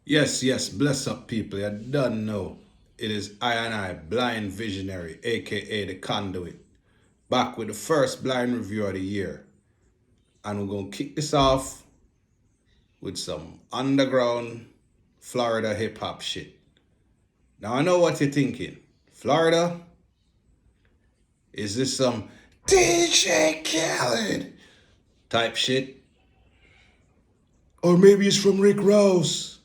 Yes, yes, bless up people. You don't know. It is I and I, Blind Visionary, aka the Conduit, back with the first blind review of the year. And we're gonna kick this off with some underground Florida hip hop shit. Now I know what you're thinking. Florida? Is this some DJ Khaled type shit? Or maybe it's from Rick Ross,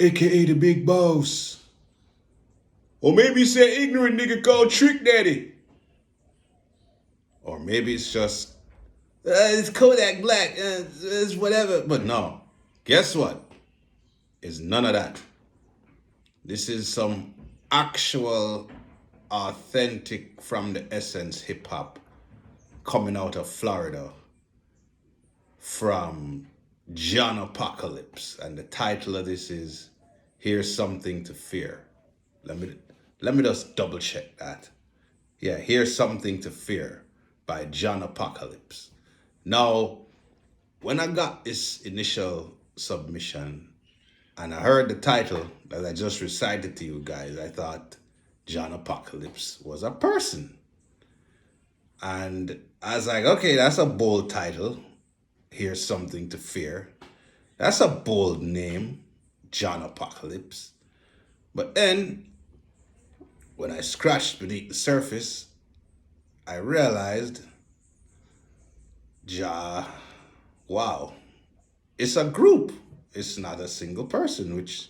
aka the Big Boss. Or maybe it's that ignorant nigga called Trick Daddy. Or maybe it's just it's Kodak Black, it's whatever. But no, guess what? It's none of that. This is some actual, authentic, from the essence hip hop coming out of Florida from John Apocalypse. And the title of this is Here's Something to Fear. Let me just double check that. Yeah, Here's Something to Fear by John Apocalypse. Now, when I got this initial submission and I heard the title that I just recited to you guys, I thought John Apocalypse was a person. And I was like, okay, that's a bold title. Here's Something to Fear. That's a bold name, John Apocalypse. But then, when I scratched beneath the surface, I realized, wow, it's a group. It's not a single person, which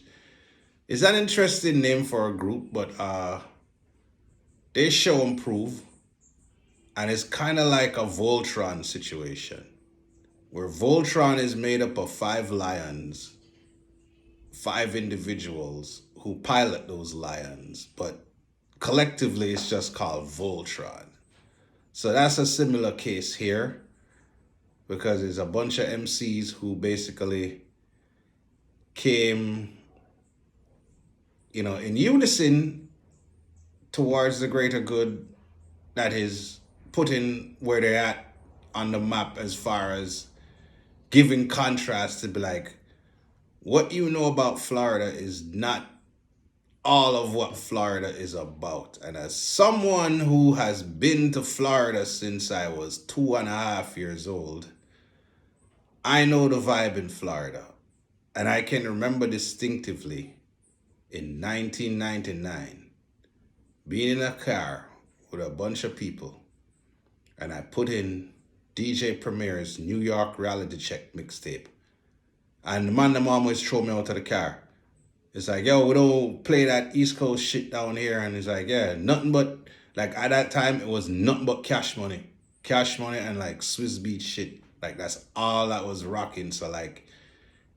is an interesting name for a group, but they show and prove. And it's kind of like a Voltron situation, where Voltron is made up of 5 lions, 5 individuals who pilot those lions, but collectively it's just called Voltron. So that's a similar case here, because it's a bunch of MCs who basically came, in unison towards the greater good, that is putting where they're at on the map, as far as giving contrast to be like, what you know about Florida is not all of what Florida is about. And as someone who has been to Florida since I was 2.5 years old, I know the vibe in Florida. And I can remember distinctively in 1999 being in a car with a bunch of people, and I put in DJ Premier's New York Reality Check mixtape. And the man, always throw me out of the car. It's like, yo, we don't play that East Coast shit down here. And it's like, yeah, nothing but, like, at that time, it was nothing but Cash Money. Cash Money and, like, Swiss Beat shit. Like, that's all that was rocking. So, like,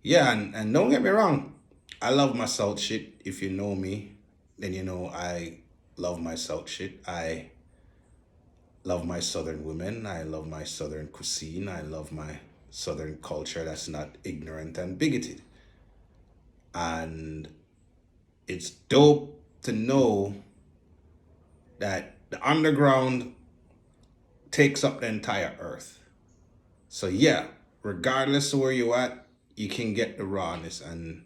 yeah, and don't get me wrong. I love my South shit. If you know me, then you know I love my South shit. I love my Southern women. I love my Southern cuisine. I love my Southern culture that's not ignorant and bigoted. And it's dope to know that the underground takes up the entire earth. So yeah, regardless of where you at, you can get the rawness. And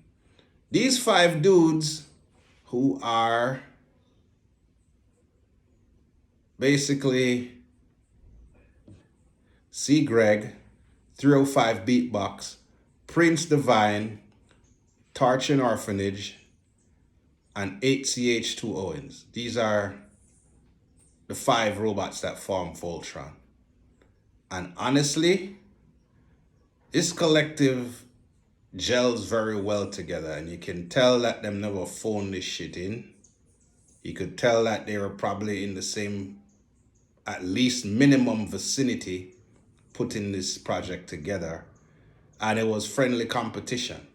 these 5 dudes who are basically C. Greg, 305 Beatbox, Prince Divine, Torch and Orphanage, and 8CH2 Owens. These are the 5 robots that form Voltron. And honestly, this collective gels very well together, and you can tell that them never phoned this shit in. You could tell that they were probably in the same, at least minimum vicinity, putting this project together. And it was friendly competition.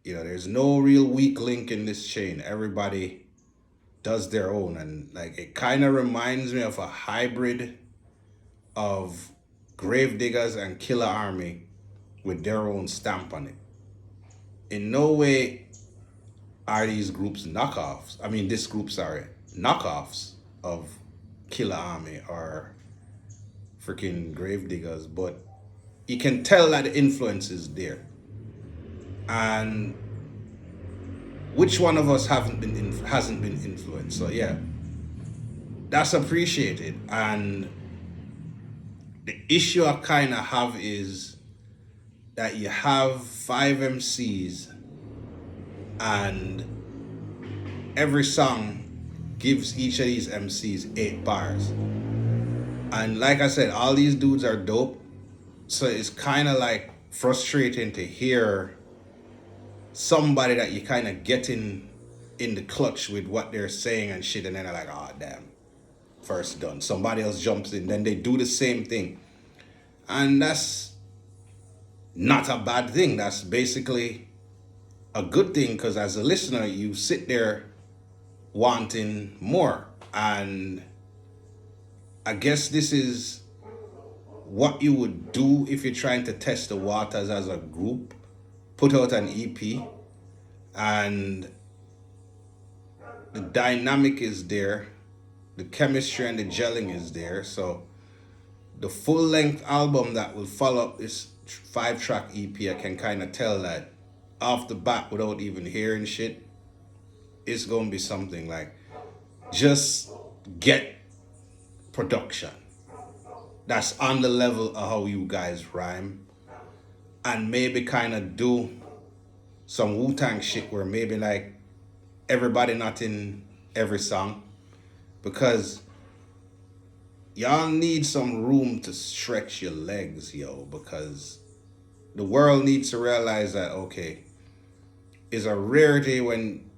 There's no real weak link in this chain. Everybody does their own. And like, it kind of reminds me of a hybrid of Gravediggers and Killer Army with their own stamp on it. In no way are these groups knockoffs. I mean, this group, sorry, knockoffs of Killer Army or freaking Gravediggers, but you can tell that the influence is there. And which one of us hasn't been influenced? So yeah, that's appreciated. And the issue I kind of have is that you have five MCs and every song gives each of these MCs 8 bars. And like I said, all these dudes are dope. So it's kind of like frustrating to hear somebody that you kind of get in the clutch with what they're saying and shit, and then they're like, oh damn, first done. Somebody else jumps in, then they do the same thing. And that's not a bad thing. That's basically a good thing, because as a listener, you sit there wanting more. And I guess this is what you would do if you're trying to test the waters as a group. Put out an EP, and the dynamic is there, the chemistry and the gelling is there. So the full length album that will follow up this 5-track EP, I can kind of tell that off the bat without even hearing shit, it's gonna be something like, just get production that's on the level of how you guys rhyme, and maybe kind of do some Wu-Tang shit where maybe like everybody not in every song, because y'all need some room to stretch your legs, yo, because the world needs to realize that, okay, it's a rarity when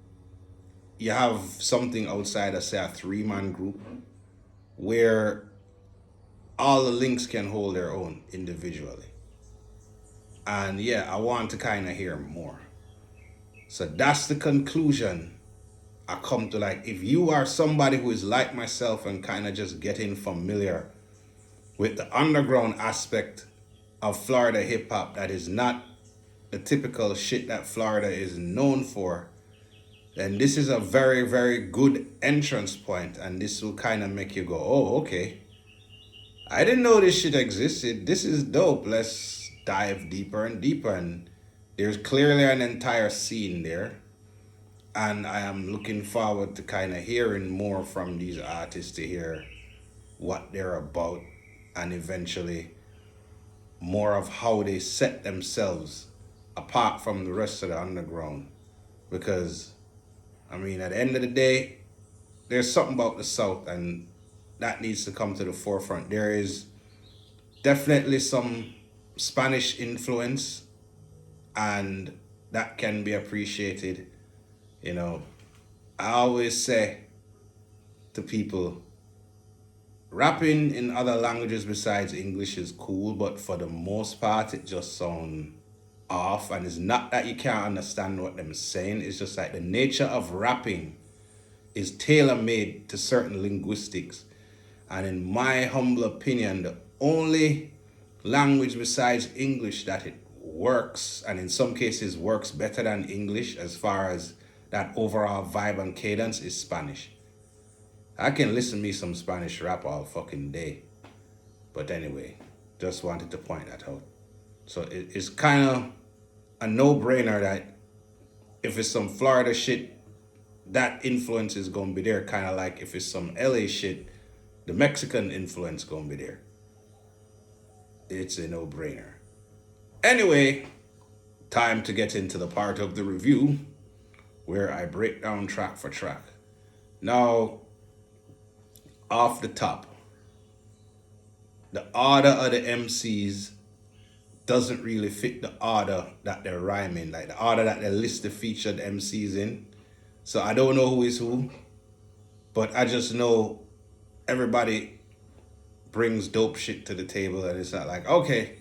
you have something outside of, say, a 3-man group where all the links can hold their own individually. And yeah, I want to kind of hear more. So that's the conclusion I come to. Like, if you are somebody who is like myself and kind of just getting familiar with the underground aspect of Florida hip hop that is not the typical shit that Florida is known for, then this is a very, very good entrance point, and this will kind of make you go, oh, okay, I didn't know this shit existed. This is dope. Let's dive deeper and deeper. And there's clearly an entire scene there. And I am looking forward to kind of hearing more from these artists, to hear what they're about, and eventually more of how they set themselves apart from the rest of the underground. Because, I mean, at the end of the day, there's something about the South, and that needs to come to the forefront. There is definitely some Spanish influence, and that can be appreciated. You know, I always say to people, rapping in other languages besides English is cool, but for the most part, it just sounds off. And it's not that you can't understand what them saying. It's just like the nature of rapping is tailor made to certain linguistics. And in my humble opinion, the only language besides English that it works, and in some cases works better than English as far as that overall vibe and cadence, is Spanish. I can listen to me some Spanish rap all fucking day. But anyway, just wanted to point that out. So it's kind of a no-brainer that if it's some Florida shit, that influence is gonna be there. Kind of like if it's some LA shit, the Mexican influence gonna be there. It's a no-brainer. Anyway, time to get into the part of the review where I break down track for track. Now, off the top, the order of the MCs doesn't really fit the order that they're rhyming, like the order that they list the featured MCs in. So I don't know who is who, but I just know everybody brings dope shit to the table, and it's not like, okay,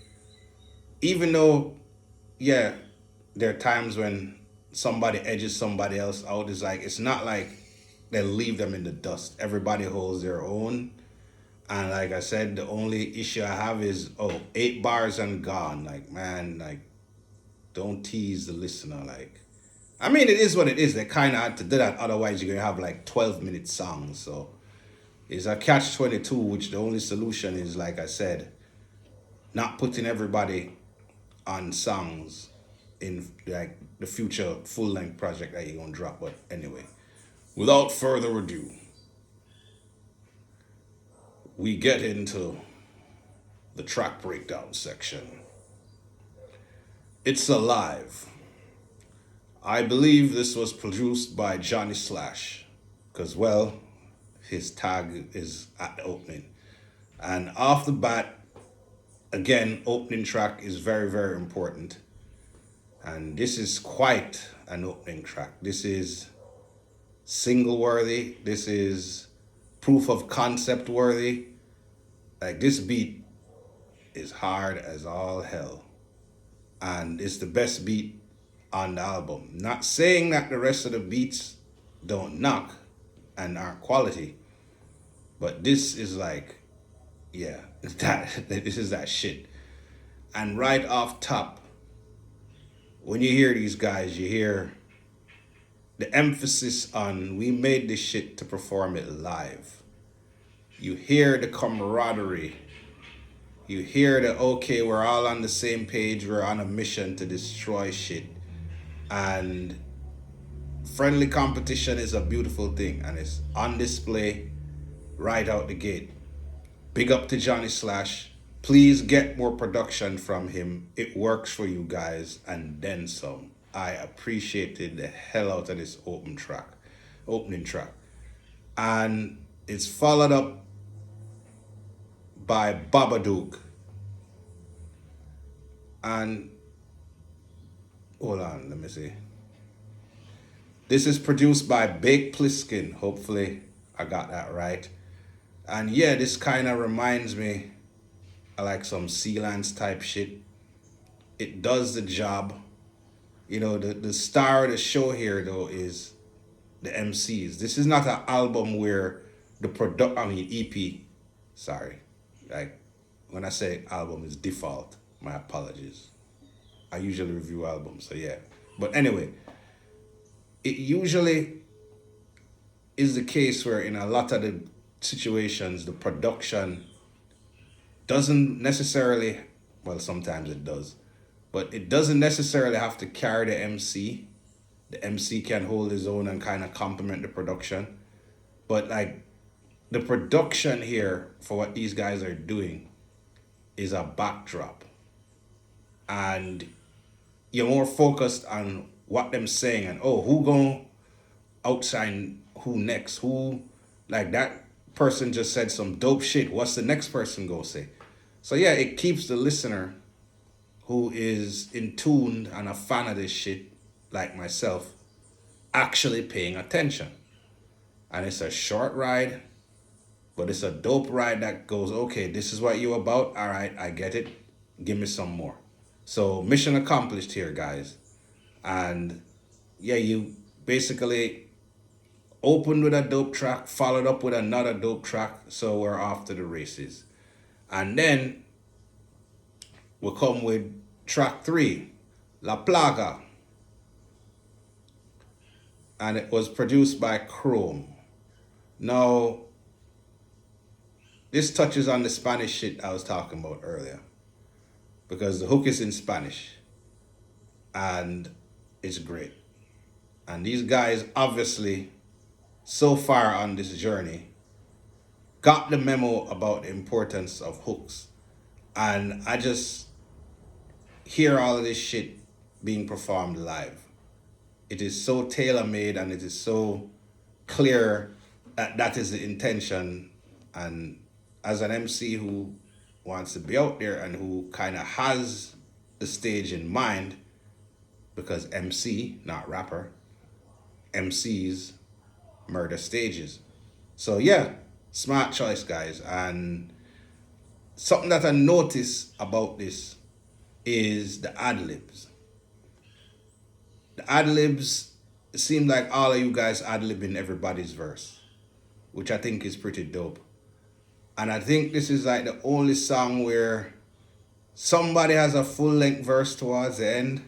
even though, yeah, there are times when somebody edges somebody else out, it's like, it's not like they leave them in the dust. Everybody holds their own. And like I said, the only issue I have is, 8 bars and gone. Like, man, like, don't tease the listener. Like, I mean, it is what it is. They kind of had to do that. Otherwise, you're going to have like 12-minute songs. So it's a catch-22, which the only solution is, like I said, not putting everybody on songs, in like the future full length project that you're gonna drop. But anyway, without further ado, we get into the track breakdown section. It's Alive. I believe this was produced by Johnny Slash, because, well, his tag is at the opening. And off the bat, again, opening track is very, very important. And this is quite an opening track. This is single worthy. This is proof of concept worthy. Like, this beat is hard as all hell. And it's the best beat on the album. Not saying that the rest of the beats don't knock and aren't quality, but this is like, yeah, this is that shit. And right off top, when you hear these guys, you hear the emphasis on we made this shit to perform it live. You hear the camaraderie. You hear the, okay, we're all on the same page, we're on a mission to destroy shit. And friendly competition is a beautiful thing, and it's on display right out the gate. Big up to Johnny Slash. Please get more production from him. It works for you guys, and then some. I appreciated the hell out of this opening track. And it's followed up by Babadook. And hold on, let me see. This is produced by Bake Pliskin. Hopefully I got that right. And yeah, this kind of reminds me of like some Sealance type shit. It does the job. You know, the star of the show here though is the MCs. This is not an album where EP, sorry. Like, when I say album, it's default. My apologies. I usually review albums, so yeah. But anyway, it usually is the case where in a lot of the situations, the production doesn't necessarily, well, sometimes it does, but it doesn't necessarily have to carry the MC. The MC can hold his own and kind of complement the production. But like, the production here for what these guys are doing is a backdrop. And you're more focused on what them saying and, oh, who gonna outshine who next? Who, like, that person just said some dope shit. What's the next person gonna say? So yeah, it keeps the listener who is in tune and a fan of this shit, like myself, actually paying attention. And it's a short ride, but it's a dope ride that goes, okay, this is what you're about. All right, I get it. Give me some more. So mission accomplished here, guys. And yeah, you basically opened with a dope track, followed up with another dope track. So we're off to the races. And then we'll come with track 3, La Plaga. And it was produced by Chrome. Now, this touches on the Spanish shit I was talking about earlier, because the hook is in Spanish and it's great. And these guys obviously, so far on this journey, got the memo about the importance of hooks. And I just hear all of this shit being performed live. It is so tailor-made and it is so clear that that is the intention. And as an MC who wants to be out there and who kind of has the stage in mind, because MC, not rapper, MCs murder stages. So yeah, smart choice, guys. And something that I notice about this is the ad-libs. The ad-libs, it seemed like all of you guys ad-libbing everybody's verse, which I think is pretty dope. And I think this is like the only song where somebody has a full-length verse towards the end.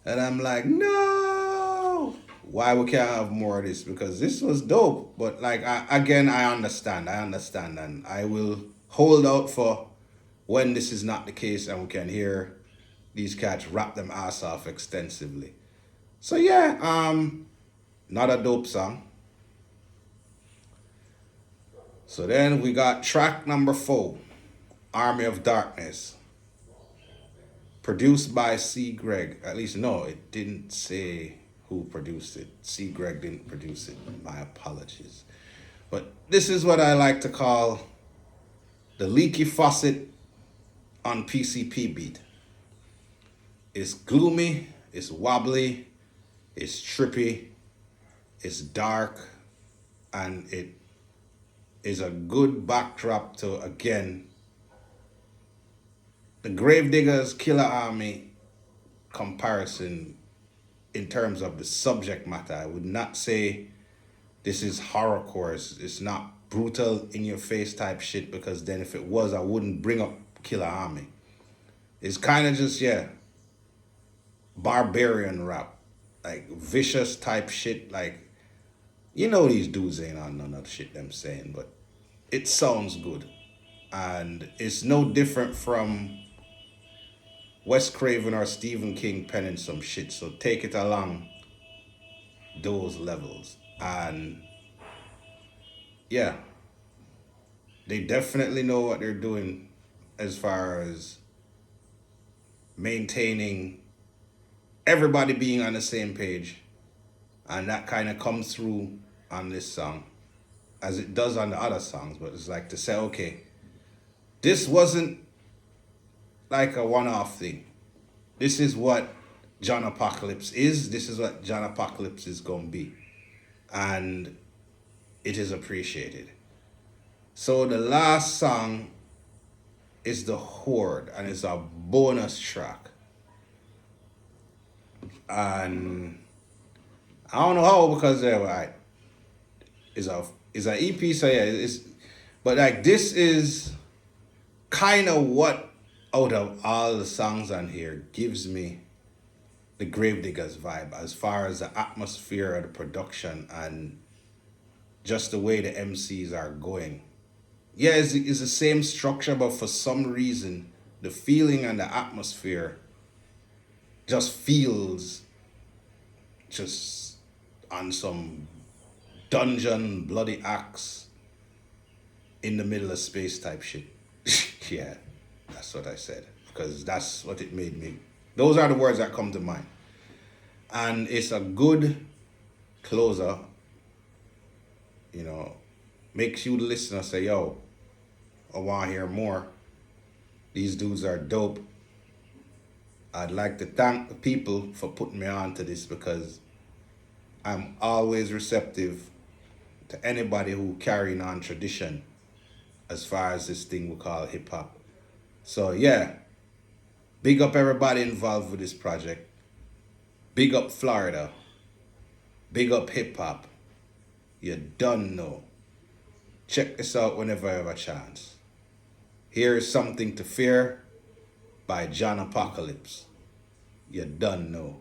And I'm like, no! Why we can't have more of this? Because this was dope. But like, I understand. And I will hold out for when this is not the case and we can hear these cats rap them ass off extensively. So yeah, not a dope song. So then we got track number 4, Army of Darkness, produced by C. Greg. At least no, it didn't say who produced it. C. Greg didn't produce it. My apologies. But this is what I like to call the leaky faucet on PCP beat. It's gloomy, it's wobbly, it's trippy, it's dark, and it is a good backdrop to, again, the Gravediggers Killer Army comparison in terms of the subject matter. I would not say this is horrorcore. It's not brutal in your face type shit, because then if it was, I wouldn't bring up Killer Army. It's kind of just, yeah, barbarian rap, like vicious type shit. Like, you know, these dudes ain't on none of the shit them saying, but it sounds good. And it's no different from Wes Craven or Stephen King penning some shit. So take it along those levels. And yeah, they definitely know what they're doing as far as maintaining everybody being on the same page. And that kind of comes through on this song, as it does on the other songs. But it's like to say, okay, this wasn't like a one-off thing. This is what John Apocalypse is. This is what John Apocalypse is going to be. And it is appreciated. So the last song is The Horde, and it's a bonus track. And I don't know how, because it's an EP, so yeah, it's, but like this is kind of what out of all the songs on here gives me the Gravediggers vibe, as far as the atmosphere of the production and just the way the MCs are going. Yeah, it's the same structure, but for some reason, the feeling and the atmosphere just feels just on some dungeon bloody axe in the middle of space type shit. Yeah, that's what I said, because that's what it made me. Those are the words that come to mind. And it's a good closer, you know, makes you the listener say, yo, I want to hear more. These dudes are dope. I'd like to thank the people for putting me on to this, because I'm always receptive to anybody who carrying on tradition as far as this thing we call hip hop. So yeah, big up everybody involved with this project. Big up Florida. Big up hip hop. You done know. Check this out whenever you have a chance. Here is Something to Fear by John Apocalypse. You done know.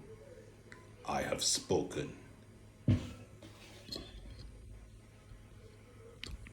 I have spoken.